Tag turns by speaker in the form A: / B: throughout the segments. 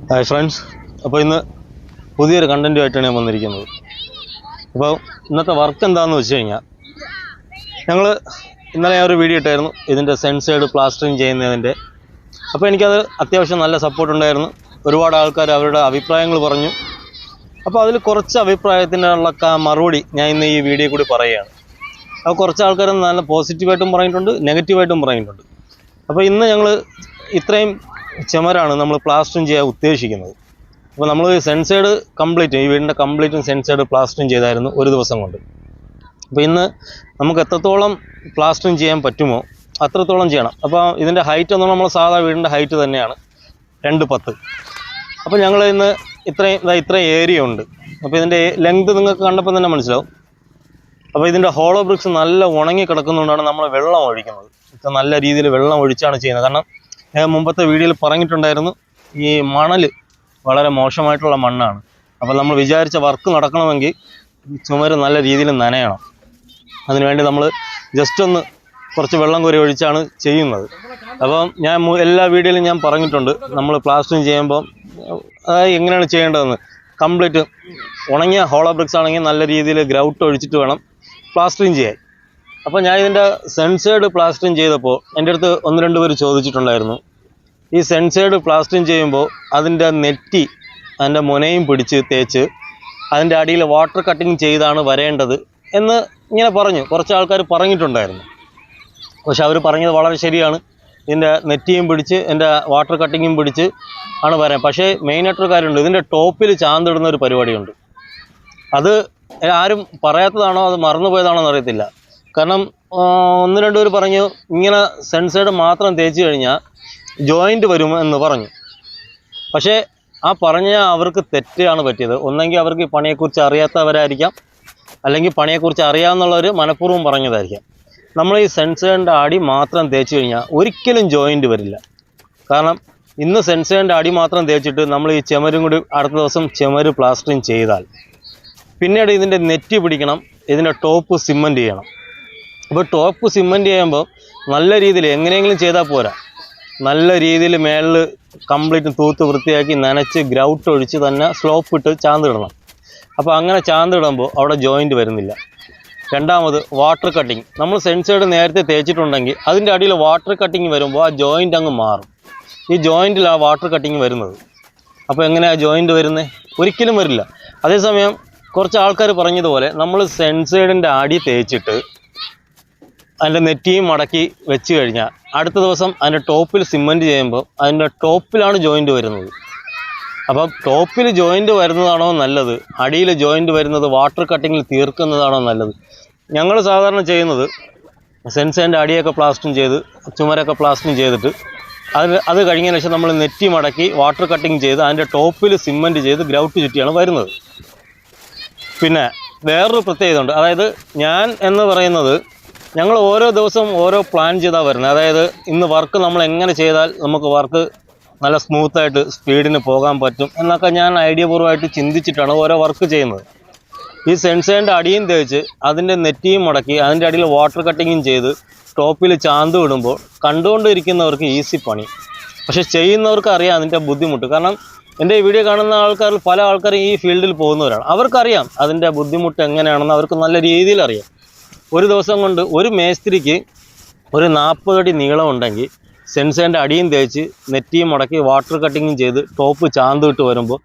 A: Hi friends, അപ്പോൾ ഇന്ന് പുതിയൊരു കണ്ടൻറ്റുമായിട്ടാണ് ഞാൻ വന്നിരിക്കുന്നത്. അപ്പോൾ ഇന്നത്തെ വർക്ക് എന്താണെന്ന് വെച്ച് കഴിഞ്ഞാൽ, ഇന്നലെ ഞാൻ ഒരു വീഡിയോ ഇട്ടായിരുന്നു ഇതിൻ്റെ സെൻസേഡ് പ്ലാസ്റ്ററിങ് ചെയ്യുന്നതിൻ്റെ. അപ്പോൾ എനിക്കത് അത്യാവശ്യം നല്ല സപ്പോർട്ട് ഉണ്ടായിരുന്നു. ഒരുപാട് ആൾക്കാർ അവരുടെ അഭിപ്രായങ്ങൾ പറഞ്ഞു. അപ്പോൾ അതിൽ കുറച്ച് അഭിപ്രായത്തിനുള്ള മറുപടി ഞാൻ ഇന്ന് ഈ വീഡിയോ കൂടി പറയുകയാണ്. അപ്പോൾ കുറച്ച് ആൾക്കാർ നല്ല പോസിറ്റീവായിട്ടും പറഞ്ഞിട്ടുണ്ട്, നെഗറ്റീവായിട്ടും പറഞ്ഞിട്ടുണ്ട്. അപ്പോൾ ഇന്ന് ഞങ്ങൾ ഇത്രയും ചുമരാണ് നമ്മൾ പ്ലാസ്റ്ററിങ് ചെയ്യാൻ ഉദ്ദേശിക്കുന്നത്. അപ്പോൾ നമ്മൾ സെൻസേഡ് കംപ്ലീറ്റ്, ഈ വീടിൻ്റെ കംപ്ലീറ്റും സെൻസേഡ് പ്ലാസ്റ്ററിങ് ചെയ്തായിരുന്നു ഒരു ദിവസം കൊണ്ട്. അപ്പോൾ ഇന്ന് നമുക്ക് എത്രത്തോളം പ്ലാസ്റ്ററിങ് ചെയ്യാൻ പറ്റുമോ അത്രത്തോളം ചെയ്യണം. അപ്പോൾ ഇതിൻ്റെ ഹൈറ്റ് എന്ന് നമ്മൾ സാധാ വീടിൻ്റെ ഹൈറ്റ് തന്നെയാണ് 2.10. അപ്പോൾ ഞങ്ങൾ ഇന്ന് ഇത്രയും ഏരിയ ഉണ്ട്. അപ്പോൾ ഇതിൻ്റെ ലെങ്ത് നിങ്ങൾക്ക് കണ്ടപ്പോൾ തന്നെ മനസ്സിലാവും. അപ്പോൾ ഇതിൻ്റെ ഹോളോ ബ്രിക്സ് നല്ല ഉണങ്ങി കിടക്കുന്നതുകൊണ്ടാണ് നമ്മൾ വെള്ളം ഒഴിക്കുന്നത്. ഇത് നല്ല രീതിയിൽ വെള്ളം ഒഴിച്ചാണ് ചെയ്യുന്നത്. കാരണം ഞാൻ മുമ്പത്തെ വീഡിയോയിൽ പറഞ്ഞിട്ടുണ്ടായിരുന്നു, ഈ മണൽ വളരെ മോശമായിട്ടുള്ള മണ്ണാണ്. അപ്പോൾ നമ്മൾ വിചാരിച്ച വർക്ക് നടക്കണമെങ്കിൽ ചുമര് നല്ല രീതിയിൽ നനയണം. അതിനുവേണ്ടി നമ്മൾ ജസ്റ്റ് ഒന്ന് കുറച്ച് വെള്ളം കോരി ഒഴിച്ചാണ് ചെയ്യുന്നത്. അപ്പം ഞാൻ എല്ലാ വീഡിയോയിലും ഞാൻ പറഞ്ഞിട്ടുണ്ട്, നമ്മൾ പ്ലാസ്റ്ററിങ് ചെയ്യുമ്പോൾ എങ്ങനെയാണ് ചെയ്യേണ്ടതെന്ന്. കംപ്ലീറ്റ് ഉണങ്ങിയ ഹോളോ ബ്രിക്സ് ആണെങ്കിൽ നല്ല രീതിയിൽ ഗ്രൗട്ട് ഒഴിച്ചിട്ട് വേണം പ്ലാസ്റ്ററിങ് ചെയ്യാൻ. അപ്പോൾ ഞാൻ ഇതിൻ്റെ സെൻസേഡ് പ്ലാസ്റ്ററിങ് ചെയ്തപ്പോൾ എൻ്റെ അടുത്ത് 1-2 പേര് ചോദിച്ചിട്ടുണ്ടായിരുന്നു, ഈ സെൻസേഡ് പ്ലാസ്റ്ററിങ് ചെയ്യുമ്പോൾ അതിൻ്റെ നെറ്റി അതിൻ്റെ മുനയും പിടിച്ച് തേച്ച് അതിൻ്റെ അടിയിൽ വാട്ടർ കട്ടിങ് ചെയ്താണ് വരേണ്ടത് എന്ന് ഇങ്ങനെ പറഞ്ഞു. കുറച്ച് ആൾക്കാർ പറഞ്ഞിട്ടുണ്ടായിരുന്നു. പക്ഷെ അവർ പറഞ്ഞത് വളരെ ശരിയാണ്. ഇതിൻ്റെ നെറ്റിയും പിടിച്ച് എൻ്റെ വാട്ടർ കട്ടിങ്ങും പിടിച്ച് ആണ് വരാൻ. പക്ഷേ മെയിനായിട്ടൊരു കാര്യമുണ്ട്, ഇതിൻ്റെ ടോപ്പിൽ ചാന്തിടുന്ന ഒരു പരിപാടിയുണ്ട്. അത് ആരും പറയാത്തതാണോ അത് മറന്നുപോയതാണോ എന്നറിയത്തില്ല. കാരണം 1-2 പേര് പറഞ്ഞു, ഇങ്ങനെ സെൻസേഡ് മാത്രം തേച്ച് കഴിഞ്ഞാൽ ജോയിൻ്റ് വരുമെന്ന് പറഞ്ഞു. പക്ഷേ ആ പറഞ്ഞ അവർക്ക് തെറ്റാണ് പറ്റിയത്. ഒന്നെങ്കിൽ അവർക്ക് ഈ പണിയെക്കുറിച്ച് അറിയാത്തവരായിരിക്കാം, അല്ലെങ്കിൽ പണിയെക്കുറിച്ച് അറിയാമെന്നുള്ളവർ മനഃപൂർവ്വം പറഞ്ഞതായിരിക്കാം. നമ്മൾ ഈ സെൻസേഡിൻ്റെ അടി മാത്രം തേച്ച് കഴിഞ്ഞാൽ ഒരിക്കലും ജോയിൻ്റ് വരില്ല. കാരണം ഇന്ന് സെൻസേഡിൻ്റെ അടി മാത്രം തേച്ചിട്ട് നമ്മൾ ഈ ചുമരും കൂടി അടുത്ത ദിവസം ചുമര് പ്ലാസ്റ്ററിങ് ചെയ്താൽ പിന്നീട് ഇതിൻ്റെ നെറ്റ് പിടിക്കണം, ഇതിൻ്റെ ടോപ്പ് സിമൻറ്റ് ചെയ്യണം. അപ്പോൾ ടോപ്പ് സിമൻറ്റ് ചെയ്യുമ്പോൾ നല്ല രീതിയിൽ എങ്ങനെയെങ്കിലും ചെയ്താൽ പോരാ, നല്ല രീതിയിൽ മേളിൽ കംപ്ലീറ്റ് തൂത്ത് വൃത്തിയാക്കി നനച്ച് ഗ്രൗട്ട് ഒഴിച്ച് തന്നെ സ്ലോപ്പ് ഇട്ട് ചാന്തിടണം. അപ്പോൾ അങ്ങനെ ചാന്തിടുമ്പോൾ അവിടെ ജോയിൻ്റ് വരുന്നില്ല. രണ്ടാമത് വാട്ടർ കട്ടിങ്. നമ്മൾ സെൻസേഡ് നേരത്തെ തേച്ചിട്ടുണ്ടെങ്കിൽ അതിൻ്റെ അടിയിൽ വാട്ടർ കട്ടിങ് വരുമ്പോൾ ആ ജോയിൻ്റ് അങ്ങ് മാറും. ഈ ജോയിൻറ്റിലാണ് വാട്ടർ കട്ടിങ് വരുന്നത്. അപ്പോൾ എങ്ങനെയാണ് ജോയിൻ്റ് വരുന്നത്? ഒരിക്കലും വരില്ല. അതേസമയം കുറച്ച് ആൾക്കാർ പറഞ്ഞതുപോലെ നമ്മൾ സെൻസേഡിൻ്റെ അടി തേച്ചിട്ട് അതിൻ്റെ നെറ്റിയും മടക്കി വെച്ച് കഴിഞ്ഞാൽ അടുത്ത ദിവസം അതിൻ്റെ ടോപ്പിൽ സിമൻറ്റ് ചെയ്യുമ്പോൾ അതിൻ്റെ ടോപ്പിലാണ് ജോയിൻ്റ് വരുന്നത്. അപ്പം ടോപ്പിൽ ജോയിൻ്റ് വരുന്നതാണോ നല്ലത്, അടിയിൽ ജോയിൻ്റ് വരുന്നത് വാട്ടർ കട്ടിങ്ങിൽ തീർക്കുന്നതാണോ നല്ലത്? ഞങ്ങൾ സാധാരണ ചെയ്യുന്നത് സെൻസേഡിൻ്റെ അടിയൊക്കെ പ്ലാസ്റ്ററിങ് ചെയ്ത് ചുമരൊക്കെ പ്ലാസ്റ്ററിങ് ചെയ്തിട്ട് അത് കഴിഞ്ഞതിന് ശേഷം നമ്മൾ നെറ്റി മടക്കി വാട്ടർ കട്ടിങ് ചെയ്ത് അതിൻ്റെ ടോപ്പിൽ സിമൻറ്റ് ചെയ്ത് ഗ്രൗട്ട് ചുറ്റിയാണ് വരുന്നത്. പിന്നെ വേറൊരു പ്രത്യേകത ഉണ്ട്. അതായത് ഞാൻ എന്ന് പറയുന്നത്, ഞങ്ങൾ ഓരോ ദിവസവും ഓരോ പ്ലാൻ ചെയ്താണ് വരുന്നത്. അതായത് ഇന്ന് വർക്ക് നമ്മൾ എങ്ങനെ ചെയ്താൽ നമുക്ക് വർക്ക് നല്ല സ്മൂത്തായിട്ട് സ്പീഡിന് പോകാൻ പറ്റും എന്നൊക്കെ ഞാൻ ഐഡിയപൂർവ്വമായിട്ട് ചിന്തിച്ചിട്ടാണ് ഓരോ വർക്ക് ചെയ്യുന്നത്. ഈ സെൻസേഡിൻ്റെ അടിയും തേച്ച് അതിൻ്റെ നെറ്റിയും മുടക്കി അതിൻ്റെ അടിയിൽ വാട്ടർ കട്ടിങ്ങും ചെയ്ത് ടോപ്പിൽ ചാന്ത് വിടുമ്പോൾ കണ്ടുകൊണ്ടിരിക്കുന്നവർക്ക് ഈസി പണി. പക്ഷെ ചെയ്യുന്നവർക്ക് അറിയാം അതിൻ്റെ ബുദ്ധിമുട്ട്. കാരണം എൻ്റെ ഈ വീഡിയോ കാണുന്ന ആൾക്കാരിൽ പല ആൾക്കാരും ഈ ഫീൽഡിൽ പോകുന്നവരാണ്. അവർക്കറിയാം അതിൻ്റെ ബുദ്ധിമുട്ട് എങ്ങനെയാണെന്ന് അവർക്ക് നല്ല രീതിയിൽ അറിയാം. ഒരു ദിവസം കൊണ്ട് ഒരു മേസ്ത്രിക്ക് ഒരു 40 അടി നീളം ഉണ്ടെങ്കിൽ സെൻസേഡിൻ്റെ അടിയും തേച്ച് നെറ്റിയും മുടക്കി വാട്ടർ കട്ടിങ്ങും ചെയ്ത് ടോപ്പ് ചാന്ത് വിട്ട് വരുമ്പോൾ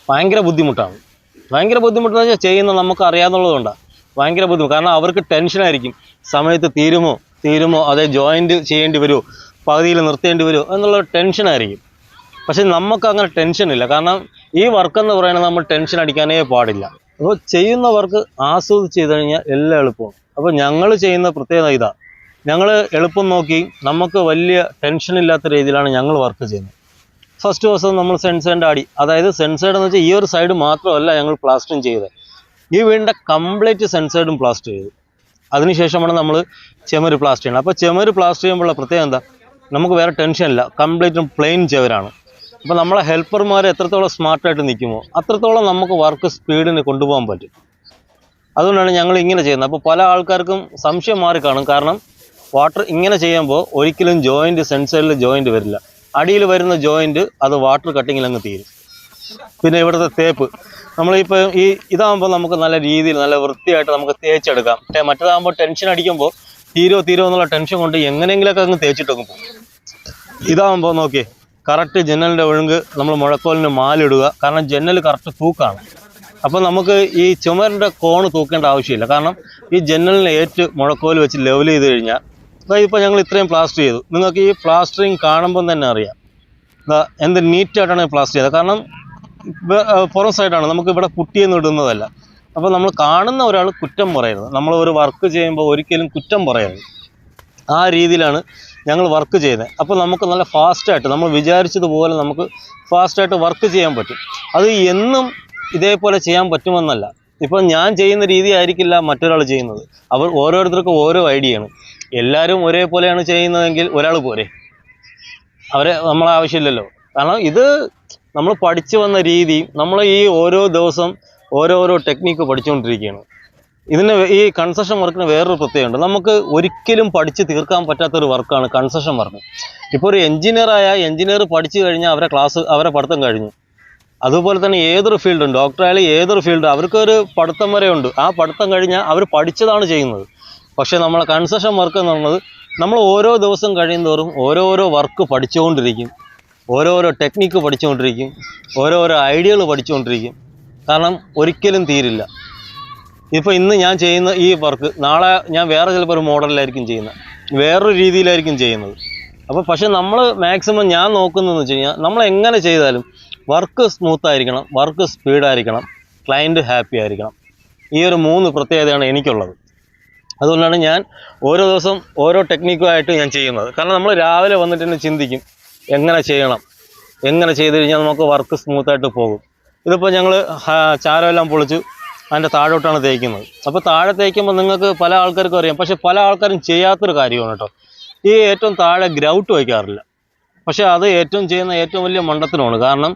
A: ഭയങ്കര ബുദ്ധിമുട്ടാണ്. ഭയങ്കര ബുദ്ധിമുട്ടെന്ന് വെച്ചാൽ ചെയ്യുന്ന നമുക്ക് അറിയാമെന്നുള്ളതുകൊണ്ടാണ് ഭയങ്കര ബുദ്ധിമുട്ട്. കാരണം അവർക്ക് ടെൻഷനായിരിക്കും, സമയത്ത് തീരുമോ അതേ ജോയിൻ്റ് ചെയ്യേണ്ടി വരുമോ, പകുതിയിൽ നിർത്തേണ്ടി വരുമോ എന്നുള്ള ടെൻഷനായിരിക്കും. പക്ഷെ നമുക്ക് അങ്ങനെ ടെൻഷനില്ല. കാരണം ഈ വർക്കെന്ന് പറയുന്നത് നമ്മൾ ടെൻഷൻ അടിക്കാനേ പാടില്ല. അപ്പോൾ ചെയ്യുന്ന വർക്ക് ആസ്വദിച്ച് ചെയ്ത് കഴിഞ്ഞാൽ എല്ലാം എളുപ്പമാണ്. അപ്പോൾ ഞങ്ങൾ ചെയ്യുന്ന പ്രത്യേകത ഇതാണ്, ഞങ്ങൾ എളുപ്പം നോക്കി നമുക്ക് വലിയ ടെൻഷനില്ലാത്ത രീതിയിലാണ് ഞങ്ങൾ വർക്ക് ചെയ്യുന്നത്. ഫസ്റ്റ് ദിവസം നമ്മൾ സെൻസേഡിൻ്റെ അടി, അതായത് സെൻസേഡ് എന്ന് വെച്ചാൽ ഈ ഒരു സൈഡ് മാത്രമല്ല ഞങ്ങൾ പ്ലാസ്റ്ററിങ് ചെയ്തത്, ഈ വീടിൻ്റെ കംപ്ലീറ്റ് സെൻസേഡും പ്ലാസ്റ്റർ ചെയ്തു. അതിനുശേഷമാണ് നമ്മൾ ചുമര് പ്ലാസ്റ്റർ ചെയ്യുന്നത്. അപ്പോൾ ചുമര് പ്ലാസ്റ്റർ ചെയ്യുമ്പോഴുള്ള പ്രത്യേകത എന്താ, നമുക്ക് വേറെ ടെൻഷനില്ല, കംപ്ലീറ്റും പ്ലെയിൻ ചുവരാണ്. അപ്പോൾ നമ്മളെ ഹെൽപ്പർമാർ എത്രത്തോളം സ്മാർട്ടായിട്ട് നിൽക്കുമോ അത്രത്തോളം നമുക്ക് വർക്ക് സ്പീഡിന് കൊണ്ടുപോകാൻ പറ്റും. അതുകൊണ്ടാണ് ഞങ്ങൾ ഇങ്ങനെ ചെയ്യുന്നത്. അപ്പോൾ പല ആൾക്കാർക്കും സംശയം മാറി കാണും. കാരണം വാട്ടർ ഇങ്ങനെ ചെയ്യുമ്പോൾ ഒരിക്കലും ജോയിൻറ്റ് സെൻസറിൽ ജോയിൻറ്റ് വരില്ല. അടിയിൽ വരുന്ന ജോയിൻറ്റ് അത് വാട്ടർ കട്ടിങ്ങിൽ അങ്ങ് തീരും. പിന്നെ ഇവിടുത്തെ തേപ്പ് നമ്മളിപ്പോൾ ഇതാകുമ്പോൾ നമുക്ക് നല്ല രീതിയിൽ നല്ല വൃത്തിയായിട്ട് നമുക്ക് തേച്ചെടുക്കാം. മറ്റേതാകുമ്പോൾ ടെൻഷൻ അടിക്കുമ്പോൾ തീരോ എന്നുള്ള ടെൻഷൻ കൊണ്ട് എങ്ങനെയെങ്കിലുമൊക്കെ അങ്ങ് തേച്ചിട്ടൊക്കെ പോകും. ഇതാകുമ്പോൾ നോക്കി കറക്റ്റ് ജനലിൻ്റെ ഒഴുങ്ക് നമ്മൾ മുഴക്കോലിന് മാലിടുക. കാരണം ജനൽ കറക്റ്റ് തൂക്കാണ്. അപ്പോൾ നമുക്ക് ഈ ചുമരിൻ്റെ കോണ് തൂക്കേണ്ട ആവശ്യമില്ല. കാരണം ഈ ജനലിന് മുഴക്കോല് വെച്ച് ലെവൽ ചെയ്ത് കഴിഞ്ഞാൽ ഇപ്പോൾ ഞങ്ങൾ ഇത്രയും പ്ലാസ്റ്റർ ചെയ്തു. നിങ്ങൾക്ക് ഈ പ്ലാസ്റ്ററിങ് കാണുമ്പം തന്നെ അറിയാം എന്ത് നീറ്റായിട്ടാണ് പ്ലാസ്റ്റർ ചെയ്തത്. കാരണം പുറം സൈഡാണ്, നമുക്ക് ഇവിടെ പുട്ടിയൊന്നും ഇടുന്നതല്ല. അപ്പോൾ നമ്മൾ കാണുന്ന ഒരാൾ കുറ്റം പറയരുത്. നമ്മൾ ഒരു വർക്ക് ചെയ്യുമ്പോൾ ഒരിക്കലും കുറ്റം പറയരുത്. ആ രീതിയിലാണ് ഞങ്ങൾ വർക്ക് ചെയ്യുന്നത്. അപ്പോൾ നമുക്ക് നല്ല ഫാസ്റ്റായിട്ട് നമ്മൾ വിചാരിച്ചതുപോലെ നമുക്ക് ഫാസ്റ്റായിട്ട് വർക്ക് ചെയ്യാൻ പറ്റും. അത് എന്നും ഇതേപോലെ ചെയ്യാൻ പറ്റുമെന്നല്ല. ഇപ്പം ഞാൻ ചെയ്യുന്ന രീതി ആയിരിക്കില്ല മറ്റൊരാൾ ചെയ്യുന്നത്. ഓരോരുത്തർക്കും ഓരോ ഐഡിയയാണ്. എല്ലാവരും ഒരേപോലെയാണ് ചെയ്യുന്നതെങ്കിൽ ഒരാൾ പോരെ, നമ്മളെ ആവശ്യമില്ലല്ലോ. കാരണം ഇത് നമ്മൾ പഠിച്ചു വന്ന രീതി, നമ്മൾ ഈ ഓരോ ദിവസം ഓരോരോ ടെക്നിക്ക് പഠിച്ചുകൊണ്ടിരിക്കുകയാണ്. ഈ കൺസ്ട്രക്ഷൻ വർക്കിന് വേറൊരു പ്രത്യേകമുണ്ട്. നമുക്ക് ഒരിക്കലും പഠിച്ച് തീർക്കാൻ പറ്റാത്തൊരു വർക്കാണ് കൺസ്ട്രക്ഷൻ വർക്ക്. ഇപ്പോൾ ഒരു എഞ്ചിനീയർ പഠിച്ചു കഴിഞ്ഞാൽ അവരെ പഠിത്തം കഴിഞ്ഞു. അതുപോലെ തന്നെ ഏതൊരു ഫീൽഡും, ഡോക്ടറായാലും ഏതൊരു ഫീൽഡും അവർക്കൊരു പഠിത്തം വരെ ഉണ്ട്. ആ പഠിത്തം കഴിഞ്ഞാൽ അവർ പഠിച്ചതാണ് ചെയ്യുന്നത്. പക്ഷേ നമ്മളെ കൺസ്ട്രക്ഷൻ വർക്ക് എന്ന് പറയുന്നത് നമ്മൾ ഓരോ ദിവസം കഴിയുന്തോറും ഓരോരോ വർക്ക് പഠിച്ചുകൊണ്ടിരിക്കും, ഓരോരോ ടെക്നിക്ക് പഠിച്ചുകൊണ്ടിരിക്കും, ഓരോരോ ഐഡിയകൾ പഠിച്ചുകൊണ്ടിരിക്കും. കാരണം ഒരിക്കലും തീരില്ല. ഇപ്പോൾ ഇന്ന് ഞാൻ ചെയ്യുന്ന ഈ വർക്ക് നാളെ ഞാൻ വേറെ ചിലപ്പോൾ ഒരു മോഡലിലായിരിക്കും ചെയ്യുന്നത്, വേറൊരു രീതിയിലായിരിക്കും ചെയ്യുന്നത്. അപ്പോൾ പക്ഷെ നമ്മൾ മാക്സിമം ഞാൻ നോക്കുന്നതെന്ന് വെച്ച് കഴിഞ്ഞാൽ നമ്മൾ എങ്ങനെ ചെയ്താലും വർക്ക് സ്മൂത്തായിരിക്കണം, വർക്ക് സ്പീഡായിരിക്കണം, ക്ലയൻറ്റ് ഹാപ്പി ആയിരിക്കണം. ഈ ഒരു 3 പ്രത്യേകതയാണ് എനിക്കുള്ളത്. അതുകൊണ്ടാണ് ഞാൻ ഓരോ ദിവസം ഓരോ ടെക്നിക്കുമായിട്ട് ഞാൻ ചെയ്യുന്നത്. കാരണം നമ്മൾ രാവിലെ വന്നിട്ട് തന്നെ ചിന്തിക്കും എങ്ങനെ ചെയ്യണം, എങ്ങനെ ചെയ്ത് കഴിഞ്ഞാൽ നമുക്ക് വർക്ക് സ്മൂത്തായിട്ട് പോകും. ഇതിപ്പോൾ ഞങ്ങൾ ചാരമെല്ലാം പൊളിച്ചു അതിൻ്റെ താഴോട്ടാണ് തേക്കുന്നത്. അപ്പോൾ താഴെ തേക്കുമ്പോൾ നിങ്ങൾക്ക് പല ആൾക്കാർക്കും അറിയാം, പക്ഷെ പല ആൾക്കാരും ചെയ്യാത്തൊരു കാര്യമാണ് കേട്ടോ. ഈ ഏറ്റവും താഴെ ഗ്രൗട്ട് വയ്ക്കാറില്ല. പക്ഷേ അത് ചെയ്യുന്ന ഏറ്റവും വലിയ മണ്ടത്തരമാണ്. കാരണം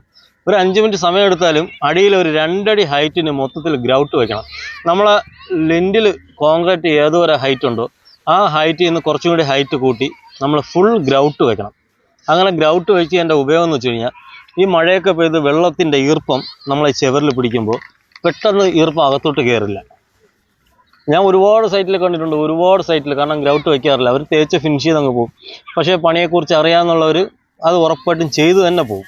A: ഒരു 5 മിനിറ്റ് സമയം എടുത്താലും അടിയിൽ ഒരു 2 അടി ഹൈറ്റിന് മൊത്തത്തിൽ ഗ്രൗട്ട് വയ്ക്കണം. നമ്മളെ ലിൻഡിൽ കോൺക്രീറ്റ് ഏതുവരെ ഹൈറ്റ് ഉണ്ടോ ആ ഹൈറ്റിൽ നിന്ന് കുറച്ചും കൂടി ഹൈറ്റ് കൂട്ടി നമ്മൾ ഫുൾ ഗ്രൗട്ട് വയ്ക്കണം. അങ്ങനെ ഗ്രൗട്ട് വെച്ച് എൻ്റെ ഉപയോഗം എന്ന് വെച്ച് കഴിഞ്ഞാൽ ഈ മഴയൊക്കെ പെയ്ത് വെള്ളത്തിൻ്റെ ഈർപ്പം നമ്മളെ ചെവറിൽ പിടിക്കുമ്പോൾ പെട്ടെന്ന് ഈർപ്പം അകത്തോട്ട് കയറില്ല. ഞാൻ ഒരുപാട് സൈറ്റിൽ കണ്ടിട്ടുണ്ട്, കാരണം ഗ്രൗട്ട് വയ്ക്കാറില്ല. അവർ തേച്ച് ഫിനിഷ് ചെയ്ത് അങ്ങ് പോകും. പക്ഷേ പണിയെക്കുറിച്ച് അറിയാമെന്നുള്ളവർ അത് ഉറപ്പായിട്ടും ചെയ്തു തന്നെ പോകും.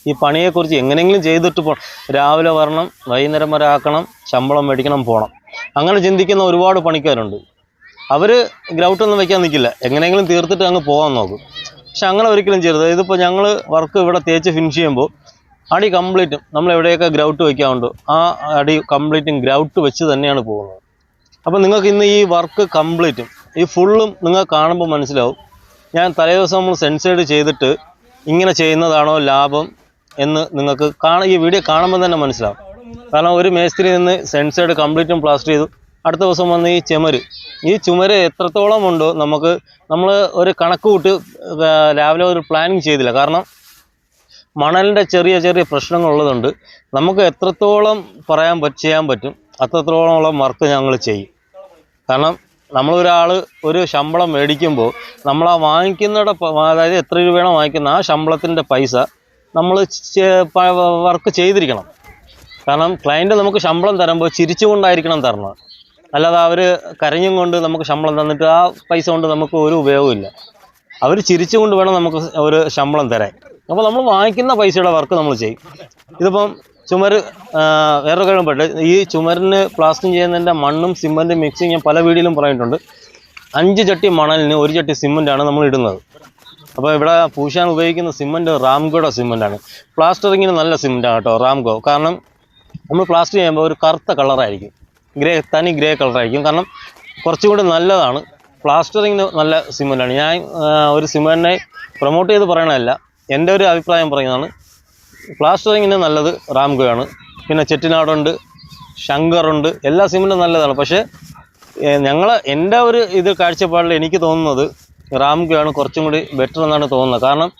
A: ഈ പണിയെക്കുറിച്ച് എങ്ങനെയെങ്കിലും ചെയ്തിട്ട് പോകണം, രാവിലെ വരണം, വൈകുന്നേരം വരെ ആക്കണം, ശമ്പളം മേടിക്കണം, പോകണം, അങ്ങനെ ചിന്തിക്കുന്ന ഒരുപാട് പണിക്കാരുണ്ട്. അവർ ഗ്രൗട്ടൊന്നും വയ്ക്കാൻ നിൽക്കില്ല, എങ്ങനെയെങ്കിലും തീർത്തിട്ട് അങ്ങ് പോകാൻ നോക്കും. പക്ഷെ അങ്ങനെ ഒരിക്കലും ചെയ്യരുത്. ഇതിപ്പോൾ ഞങ്ങൾ വർക്ക് ഇവിടെ തേച്ച് ഫിനിഷ് ചെയ്യുമ്പോൾ അടി കംപ്ലീറ്റും നമ്മൾ എവിടെയൊക്കെ ഗ്രൗട്ട് വയ്ക്കാറുണ്ടോ ആ അടി കംപ്ലീറ്റും ഗ്രൗട്ട് വെച്ച് തന്നെയാണ് പോകുന്നത്. അപ്പോൾ നിങ്ങൾക്ക് ഇന്ന് ഈ വർക്ക് കംപ്ലീറ്റും ഈ ഫുള്ളും നിങ്ങൾക്ക് കാണുമ്പോൾ മനസ്സിലാവും. ഞാൻ തലേദിവസം നമ്മൾ സെൻസേഡ് ചെയ്തിട്ട് ഇങ്ങനെ ചെയ്യുന്നതാണോ ലാഭം എന്ന് നിങ്ങൾക്ക് ഈ വീഡിയോ കാണുമ്പോൾ തന്നെ മനസ്സിലാവും. കാരണം ഒരു മേസ്ത്രി നിന്ന് സെൻസേഡ് കംപ്ലീറ്റും പ്ലാസ്റ്റർ ചെയ്തു, അടുത്ത ദിവസം വന്ന് ഈ ചുമര് എത്രത്തോളം ഉണ്ടോ നമ്മൾ ഒരു കണക്ക് കൂട്ടി രാവിലെ ഒരു പ്ലാനിങ് ചെയ്തില്ല. കാരണം മണലിൻ്റെ ചെറിയ പ്രശ്നങ്ങളുള്ളതുകൊണ്ട് നമുക്ക് എത്രത്തോളം ചെയ്യാൻ പറ്റും അത്രത്തോളം വർക്ക് ഞങ്ങൾ ചെയ്യും. കാരണം ഒരു ശമ്പളം മേടിക്കുമ്പോൾ നമ്മൾ ആ അതായത് എത്ര രൂപയാണോ വാങ്ങിക്കുന്ന ആ ശമ്പളത്തിൻ്റെ പൈസ നമ്മൾ വർക്ക് ചെയ്തിരിക്കണം. കാരണം ക്ലയൻറ്റ് നമുക്ക് ശമ്പളം തരുമ്പോൾ ചിരിച്ചുകൊണ്ടായിരിക്കണം തരുന്നത്, അല്ലാതെ അവർ കരഞ്ഞും കൊണ്ട് നമുക്ക് ശമ്പളം തന്നിട്ട് ആ പൈസ കൊണ്ട് നമുക്ക് ഒരു ഉപയോഗമില്ല. അവർ ചിരിച്ചുകൊണ്ട് വേണം നമുക്ക് ഒരു ശമ്പളം തരാൻ. അപ്പോൾ നമ്മൾ വാങ്ങിക്കുന്ന പൈസയുടെ വർക്ക് നമ്മൾ ചെയ്യും. ഇതിപ്പം ചുമര് വേറൊരു കാര്യം പറയട്ടെ, ഈ ചുമരിന് പ്ലാസ്റ്ററിങ് ചെയ്യുന്നതിൻ്റെ മണ്ണും സിമൻറ്റും മിക്സിങ് ഞാൻ പല വീഡിയോയിലും പറഞ്ഞിട്ടുണ്ട്. 5 ചട്ടി മണലിന് 1 ചട്ടി സിമൻറ്റാണ് നമ്മൾ ഇടുന്നത്. അപ്പോൾ ഇവിടെ പൂശാൻ ഉപയോഗിക്കുന്ന സിമൻറ്റ് റാംകോയുടെ സിമൻറ്റാണ്. പ്ലാസ്റ്ററിങ്ങിന് നല്ല സിമൻറ്റാണ് കേട്ടോ റാംകോ. കാരണം നമ്മൾ പ്ലാസ്റ്റർ ചെയ്യുമ്പോൾ ഒരു കറുത്ത കളറായിരിക്കും, തനി ഗ്രേ കളറായിരിക്കും. കാരണം കുറച്ചുകൂടി നല്ലതാണ്, പ്ലാസ്റ്ററിങ്ങിന് നല്ല സിമൻറ്റാണ്. ഞാൻ ഒരു സിമൻറ്റിനെ പ്രൊമോട്ട് ചെയ്ത് പറയണതല്ല, എൻ്റെ ഒരു അഭിപ്രായം പറയുന്നതാണ്. പ്ലാസ്റ്ററിങ്ങിന് നല്ലത് റാംകോയാണ്. പിന്നെ ചെട്ടിനാടുണ്ട്, ശങ്കറുണ്ട്, എല്ലാ സിമൻറ്റും നല്ലതാണ്. പക്ഷേ എൻ്റെ ഒരു കാഴ്ചപ്പാടിൽ എനിക്ക് തോന്നുന്നത് റാംകോയാണ് കുറച്ചും കൂടി ബെറ്റർ എന്നാണ് തോന്നുന്നത്. കാരണം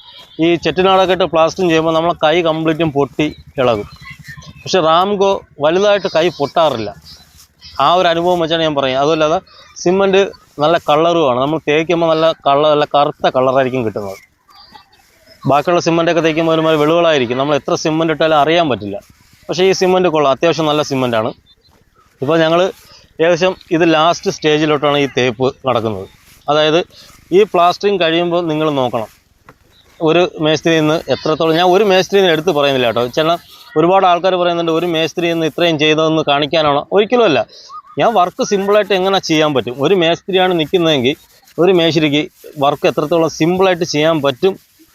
A: ഈ ചെട്ടിനാടൊക്കെ ഇട്ട് പ്ലാസ്റ്ററിങ് ചെയ്യുമ്പോൾ നമ്മളെ കൈ കംപ്ലീറ്റും പൊട്ടി ഇളകും. പക്ഷെ റാംകോ വലുതായിട്ട് കൈ പൊട്ടാറില്ല. ആ ഒരു അനുഭവം വെച്ചാണ് ഞാൻ പറയുന്നത്. അതുമല്ലാതെ സിമൻറ്റ് നല്ല കളറുമാണ്, നമ്മൾ തേക്കുമ്പോൾ നല്ല കറുത്ത കളറായിരിക്കും കിട്ടുന്നത്. ബാക്കിയുള്ള സിമൻ്റൊക്കെ തേക്കുമ്പോൾ ഒരുമാതിരി വെളുകളായിരിക്കും, നമ്മൾ എത്ര സിമൻ്റ് ഇട്ടാലും അറിയാൻ പറ്റില്ല. പക്ഷേ ഈ സിമൻ്റ് കൊള്ളാം, അത്യാവശ്യം നല്ല സിമൻ്റാണ്. ഇപ്പോൾ ഞങ്ങൾ ഏകദേശം ഇത് ലാസ്റ്റ് സ്റ്റേജിലോട്ടാണ് ഈ തേപ്പ് നടക്കുന്നത്. അതായത് ഈ പ്ലാസ്റ്ററിങ് കഴിയുമ്പോൾ നിങ്ങൾ നോക്കണം, ഒരു മേസ്ത്രിയിൽ നിന്ന് എത്രത്തോളം, ഞാൻ ഒരു മേസ്ത്രിയിൽ നിന്ന് എടുത്ത് പറയുന്നില്ല കേട്ടോ. ചില ഒരുപാട് ആൾക്കാർ പറയുന്നുണ്ട് ഒരു മേസ്ത്രിയിൽ നിന്ന് ഇത്രയും ചെയ്തതെന്ന് കാണിക്കാനാണോ, ഒരിക്കലുമല്ല. ഞാൻ വർക്ക് സിമ്പിളായിട്ട് എങ്ങനെ ചെയ്യാൻ പറ്റും, ഒരു മേസ്ത്രിയാണ് നിൽക്കുന്നതെങ്കിൽ ഒരു മേശരിക്ക് വർക്ക് എത്രത്തോളം സിമ്പിളായിട്ട് ചെയ്യാൻ പറ്റും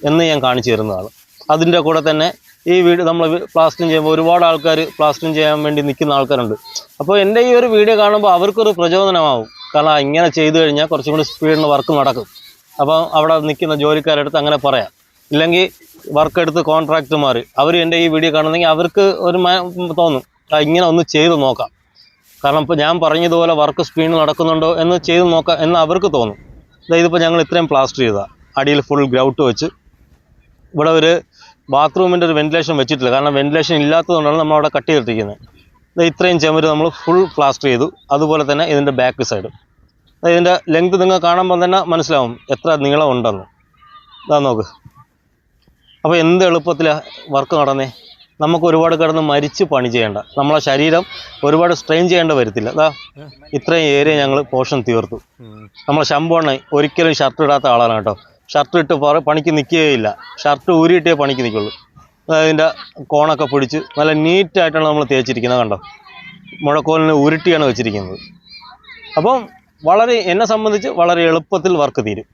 A: എന്ന് ഞാൻ കാണിച്ചു തരുന്നതാണ്. അതിൻ്റെ കൂടെ തന്നെ ഈ വീഡിയോ നമ്മൾ പ്ലാസ്റ്ററിങ് ചെയ്യുമ്പോൾ ഒരുപാട് ആൾക്കാർ പ്ലാസ്റ്ററിങ് ചെയ്യാൻ വേണ്ടി നിൽക്കുന്ന ആൾക്കാരുണ്ട്. അപ്പോൾ എൻ്റെ ഈ ഒരു വീഡിയോ കാണുമ്പോൾ അവർക്കൊരു പ്രചോദനമാവും. കാരണം ഇങ്ങനെ ചെയ്തു കഴിഞ്ഞാൽ കുറച്ചും കൂടി സ്പീഡിന് വർക്ക് നടക്കും. അപ്പോൾ അവിടെ നിൽക്കുന്ന ജോലിക്കാരെടുത്ത് അങ്ങനെ പറയാം. ഇല്ലെങ്കിൽ വർക്ക് എടുത്ത് കോൺട്രാക്ടർമാർ അവർ എൻ്റെ ഈ വീഡിയോ കാണുന്നെങ്കിൽ അവർക്ക് ഒരു തോന്നും ഇങ്ങനെ ഒന്ന് ചെയ്ത് നോക്കാം. കാരണം ഇപ്പോൾ ഞാൻ പറഞ്ഞതുപോലെ വർക്ക് സ്പീഡിൽ നടക്കുന്നുണ്ടോ എന്ന് ചെയ്ത് നോക്കാം എന്ന് അവർക്ക് തോന്നും. ഇതിപ്പോൾ ഞങ്ങൾ ഇത്രയും പ്ലാസ്റ്റർ ചെയ്തതാണ്, അടിയിൽ ഫുൾ ഗ്രൗട്ട് വെച്ച്. ഇവിടെ ഒരു ബാത്റൂമിൻ്റെ ഒരു വെന്റിലേഷൻ വെച്ചിട്ടില്ല, കാരണം വെന്റിലേഷൻ ഇല്ലാത്തതുകൊണ്ടാണ് നമ്മൾ അവിടെ കട്ട് ചെയ്തിരിക്കുന്നത്. ഇത്രയും ചുമര് നമ്മൾ ഫുൾ പ്ലാസ്റ്റർ ചെയ്തു. അതുപോലെ തന്നെ ഇതിൻ്റെ ബാക്ക് സൈഡ്, ഇതിൻ്റെ ലെങ്ത് നിങ്ങൾ കാണുമ്പോൾ തന്നെ മനസ്സിലാവും എത്ര നീളം ഉണ്ടെന്ന്. ഇതാ നോക്ക്. അപ്പോൾ എന്ത് എളുപ്പത്തിലാണ് വർക്ക് നടന്നേ. നമുക്ക് ഒരുപാട് കിടന്ന് മരിച്ച് പണി ചെയ്യേണ്ട, നമ്മളെ ശരീരം ഒരുപാട് സ്ട്രെയിൻ ചെയ്യേണ്ട വരത്തില്ല. അതാ ഇത്രയും ഏരിയ ഞങ്ങൾ പോർഷൻ തീർത്തു. നമ്മളെ ശമ്പൂണ് ഒരിക്കലും ഷർട്ട് ഇടാത്ത ആളാണ് കേട്ടോ. ഷർട്ട് ഇട്ട് പണിക്ക് നിൽക്കുകയില്ല, ഷർട്ട് ഊരിയിട്ടേ പണിക്ക് നിൽക്കുള്ളൂ. അതിൻ്റെ കോണൊക്കെ പിടിച്ച് നല്ല നീറ്റായിട്ടാണ് നമ്മൾ തേച്ചിരിക്കുന്നത്. കണ്ടോ, മുഴക്കോലിന് ഉരുട്ടിയാണ് വെച്ചിരിക്കുന്നത്. അപ്പം വളരെ, എന്നെ സംബന്ധിച്ച് വളരെ എളുപ്പത്തിൽ വർക്ക് തീരും.